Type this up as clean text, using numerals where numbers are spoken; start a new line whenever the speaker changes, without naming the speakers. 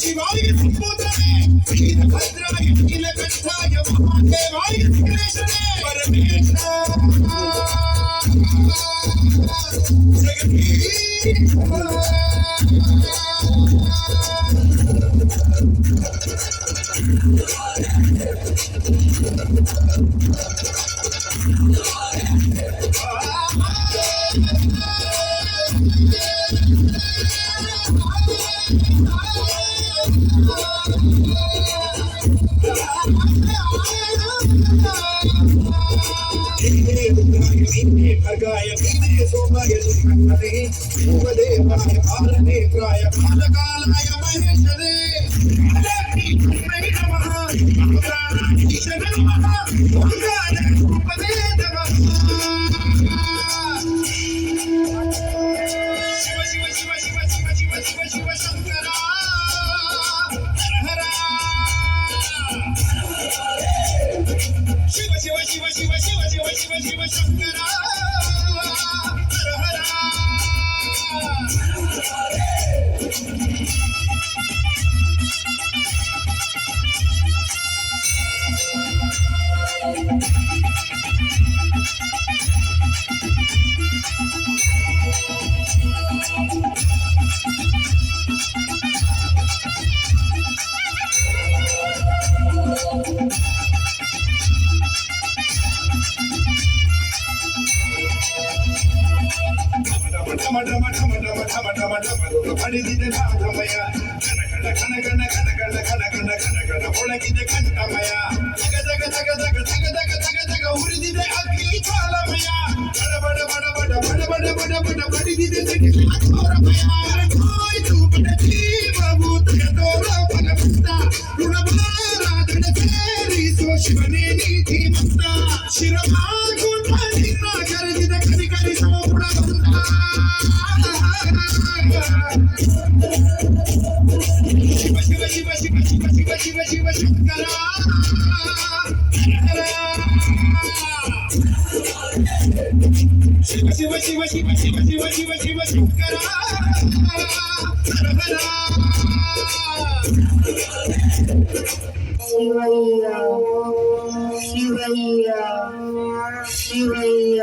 శివాయ భద్రాయ నీలకంఠాయ మహాదేవాయ పరమేశ్వర खगाय पीते सोमाय सुखने उपदेवाय कालनेत्राय कालकालाय महेश्वरे नमः पुराणाधीश नमः भगवान उपदे नमः शिव शिव शिव शिव शिव शिव शिव शिव शंकरा हर शिव शिव शिव शिव शिव शिव शिव शिव शंकरा ಪಡೆದಿದೆ ನಾಗಮಯ ಕನಕನ ಕನಕನ ಕನಕನ ಕನಕನ ಕನಕನ ಒಳಗಿದೆ ಕಂಠಮಯ ಜಗ ಜಗ ಜಗ ಜಗ ಜಗ ಜಗ ಜಗ ಜಗ ಉರಿದಿದೆ ಅಗ್ನಿ ಜ್ವಾಲಮಯ ಬಡ ಬಡ ಬಡ ಬಡ ಬಡ ಬಡ ಬಡ ಬಡ ಬಡಿದಿದೆ ಜಗಮಯ ಕಾಯ್ದು ಬಡ ಜೀವಭೂತ ಗದೋರ ಭಗವಂತ ಋಣಭಾರಾಧನ ಸೇರಿಸೋ ಶಿವನೇ ನೀತಿ ಮಂತ ಶಿರಮಾಗು ನಿನ್ನ ಕರೆದಿದ ಕರಿ ಕರಿಸೋ ಗುಣವಂತ ಶಿವ ಶಿವ ಶಿವ ಶಿವ ಶಿವ ಶಿವ ಶಿವ ಶಿವ ಶಂಕರ ಶಿವ ಶಿವ ಶಿವ ಶಿವ ಶಿವ ಶಿವ ಶಿವ ಶಿವ ಶಂಕರ
ಶಿವಯ್ಯ ಶಿವಯ್ಯ ಶಿವಯ್ಯ